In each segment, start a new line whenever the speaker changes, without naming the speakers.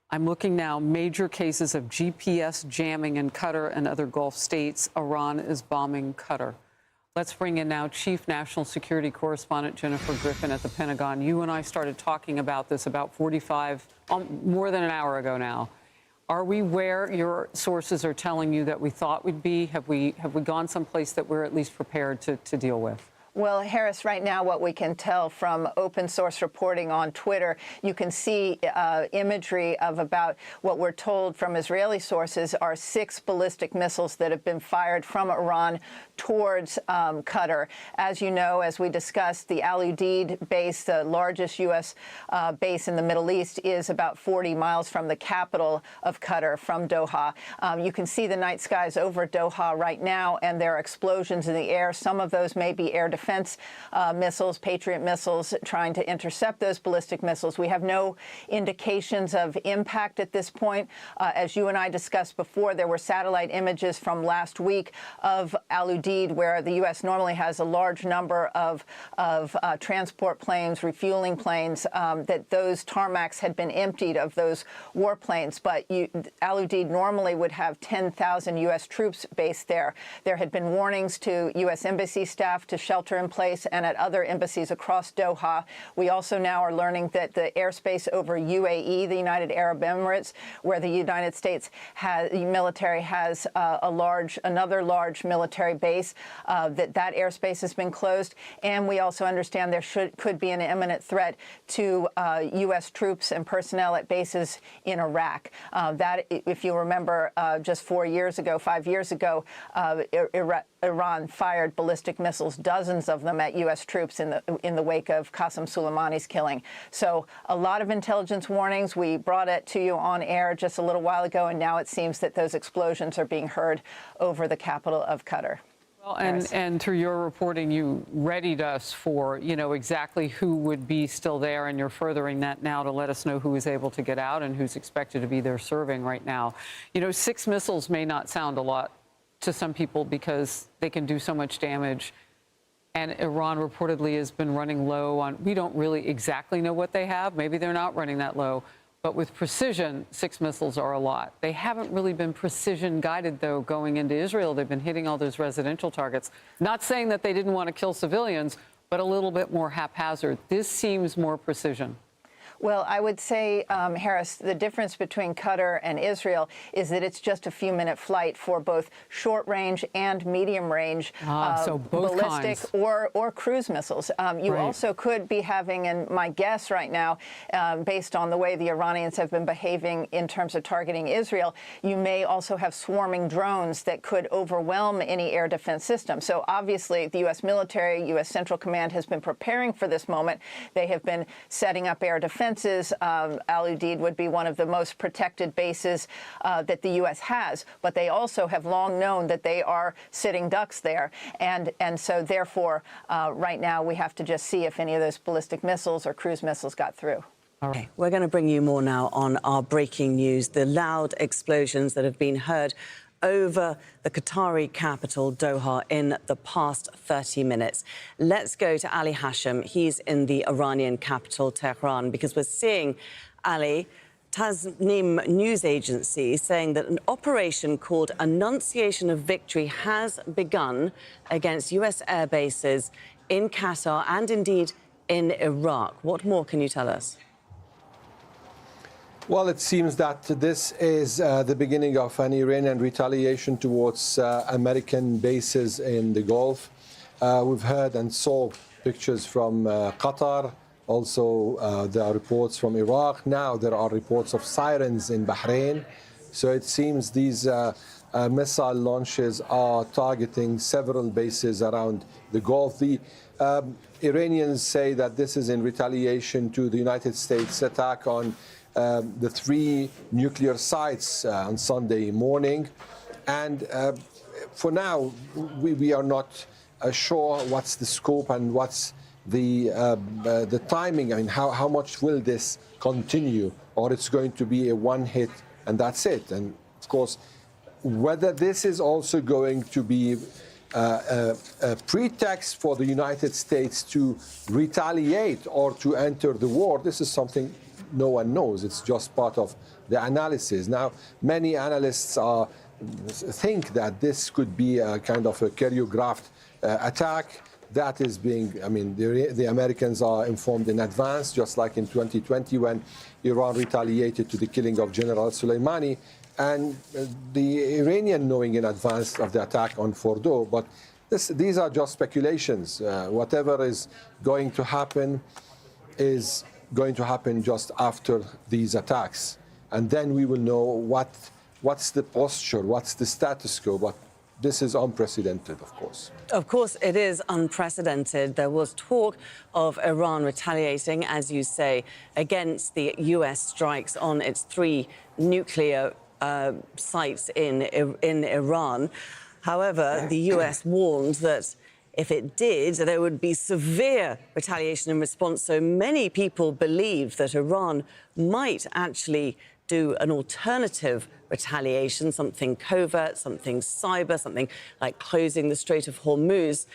I'm looking now, major cases of GPS jamming in Qatar and other Gulf states. Iran is bombing Qatar. Let's bring in now Chief National Security Correspondent Jennifer Griffin at the Pentagon. You and I started talking about this about more than an hour ago now. Are we where your sources are telling you that we thought we'd be? Have we gone someplace that we're at least prepared to deal with?
Well, Harris, right now, what we can tell from open source reporting on Twitter, you can see imagery of about what we're told from Israeli sources are 6 ballistic missiles that have been fired from Iran towards Qatar. As you know, as we discussed, the Al Udeid base, the largest U.S. Base in the Middle East, is about 40 miles from the capital of Qatar, from Doha. You can see the night skies over Doha right now, and there are explosions in the air. Some of those may be air defense missiles, Patriot missiles, trying to intercept those ballistic missiles. We have no indications of impact at this point. As you and I discussed before, there were satellite images from last week of Al Udeid, where the U.S. normally has a large number of transport planes, refueling planes, that those tarmacs had been emptied of those warplanes. But Al Udeid normally would have 10,000 U.S. troops based there. There had been warnings to U.S. embassy staff to shelter in place and at other embassies across Doha. We also now are learning that the airspace over UAE, the United Arab Emirates, where the United States military has another large military base, that airspace has been closed. And we also understand there could be an imminent threat to U.S. troops and personnel at bases in Iraq. That, if you remember, just 5 years ago, Iran fired ballistic missiles, dozens of them, at U.S. troops in the wake of Qasem Soleimani's killing. So a lot of intelligence warnings. We brought it to you on air just a little while ago, and now it seems that those explosions are being heard over the capital of Qatar.
Well, and through your reporting, you readied us for, exactly who would be still there, and you're furthering that now to let us know who is able to get out and who's expected to be there serving right now. 6 missiles may not sound a lot to some people because they can do so much damage. And Iran reportedly has been running low on, we don't really exactly know what they have. Maybe they're not running that low. But with precision, 6 missiles are a lot. They haven't really been precision guided, though, going into Israel. They've been hitting all those residential targets. Not saying that they didn't want to kill civilians, but a little bit more haphazard. This seems more precision.
Well, I would say, Harris, the difference between Qatar and Israel is that it's just a few-minute flight for both short-range and medium-range
so both
ballistic
kinds.
or cruise missiles. You
Right.
also could be having, and my guess right now, based on the way the Iranians have been behaving in terms of targeting Israel, you may also have swarming drones that could overwhelm any air defense system. So obviously, the U.S. military, U.S. Central Command has been preparing for this moment. They have been setting up air defense. Al Udeid would be one of the most protected bases that the U.S. has, but they also have long known that they are sitting ducks there. And so, therefore, right now we have to just see if any of those ballistic missiles or cruise missiles got through.
All right. We're going to bring you more now on our breaking news, the loud explosions that have been heard over the Qatari capital, Doha, in the past 30 minutes. Let's go to Ali Hashem. He's in the Iranian capital, Tehran, because we're seeing, Ali, Tasnim news agency saying that an operation called Annunciation of Victory has begun against U.S. air bases in Qatar and, indeed, in Iraq. What more can you tell us?
Well, it seems that this is the beginning of an Iranian retaliation towards American bases in the Gulf. We've heard and saw pictures from Qatar. Also, there are reports from Iraq. Now there are reports of sirens in Bahrain. So it seems these missile launches are targeting several bases around the Gulf. The Iranians say that this is in retaliation to the United States attack on the 3 nuclear sites on Sunday morning. And for now, we are not sure what's the scope and what's the timing. I mean, how much will this continue? Or it's going to be a one hit and that's it. And of course, whether this is also going to be a pretext for the United States to retaliate or to enter the war, this is something no one knows. It's just part of the analysis. Now, many analysts think that this could be a kind of a choreographed attack. That is being, I mean, the Americans are informed in advance, just like in 2020 when Iran retaliated to the killing of General Soleimani, and the Iranian knowing in advance of the attack on Fordo. But these are just speculations. Whatever is going to happen is going to happen just after these attacks. And then we will know what's the posture, what's the status quo. But this is unprecedented, of course.
Of course, it is unprecedented. There was talk of Iran retaliating, as you say, against the US strikes on its 3 nuclear sites in Iran. However, the US warned that if it did, there would be severe retaliation in response. So many people believe that Iran might actually do an alternative retaliation, something covert, something cyber, something like closing the Strait of Hormuz.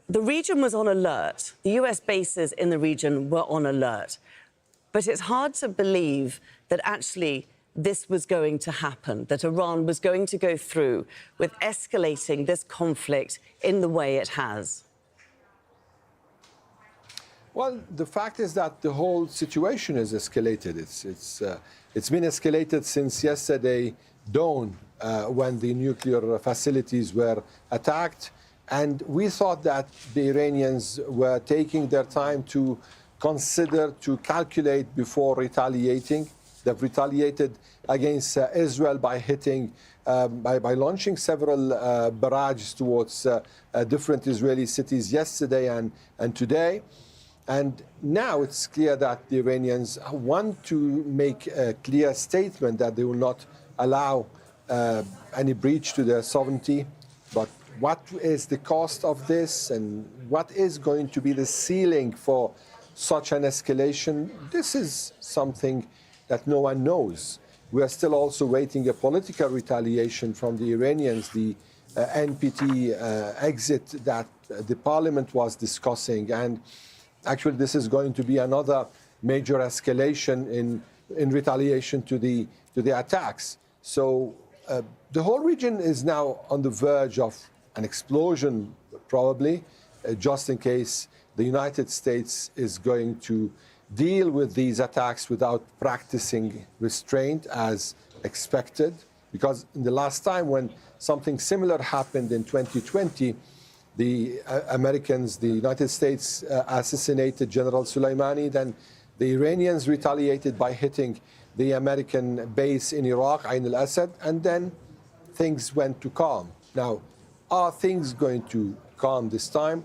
The region was on alert. The US bases in the region were on alert. But it's hard to believe that actually this was going to happen, that Iran was going to go through with escalating this conflict in the way it has.
Well, the fact is that the whole situation is escalated. It's been escalated since yesterday dawn when the nuclear facilities were attacked. And we thought that the Iranians were taking their time to consider, to calculate before retaliating. They've retaliated against Israel by hitting, by launching several barrages towards different Israeli cities yesterday and today. And now it's clear that the Iranians want to make a clear statement that they will not allow any breach to their sovereignty. But what is the cost of this, and what is going to be the ceiling for such an escalation? This is something that no one knows. We are still also waiting a political retaliation from the Iranians, the NPT exit that the parliament was discussing. And actually, this is going to be another major escalation in retaliation to the attacks. So the whole region is now on the verge of an explosion, probably, just in case the United States is going to deal with these attacks without practicing restraint as expected. Because in the last time when something similar happened in 2020, the Americans, the United States assassinated General Soleimani. Then the Iranians retaliated by hitting the American base in Iraq, Ain al-Assad, and then things went to calm. Now, are things going to calm this time?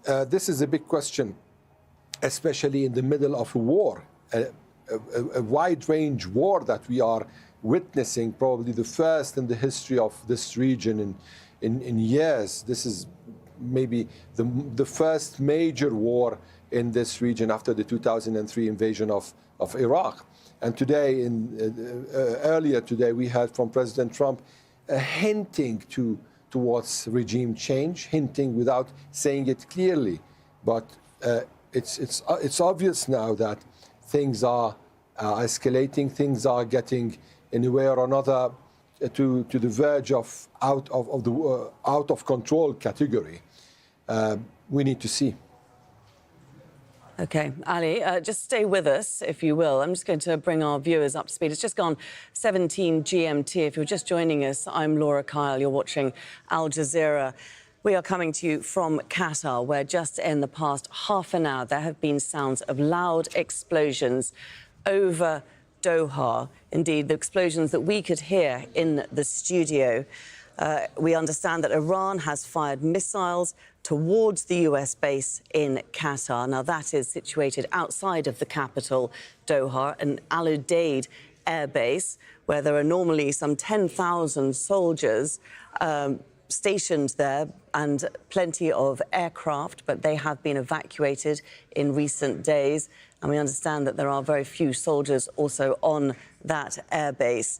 This is a big question, especially in the middle of a war, a wide-range war that we are witnessing, probably the first in the history of this region in years. This is maybe the first major war in this region after the 2003 invasion of Iraq. And today, earlier today, we heard from President Trump hinting towards regime change, hinting without saying it clearly. But it's obvious now that things are escalating, things are getting in a way or another to the verge of out of control category. We need to see.
OK, Ali, just stay with us, if you will. I'm just going to bring our viewers up to speed. It's just gone 17 GMT. If you're just joining us, I'm Laura Kyle. You're watching Al Jazeera. We are coming to you from Qatar, where just in the past half an hour, there have been sounds of loud explosions over Doha. Indeed, the explosions that we could hear in the studio. We understand that Iran has fired missiles towards the US base in Qatar. Now, that is situated outside of the capital, Doha, an Al Udeid air base, where there are normally some 10,000 soldiers stationed there and plenty of aircraft, but they have been evacuated in recent days. And we understand that there are very few soldiers also on that airbase.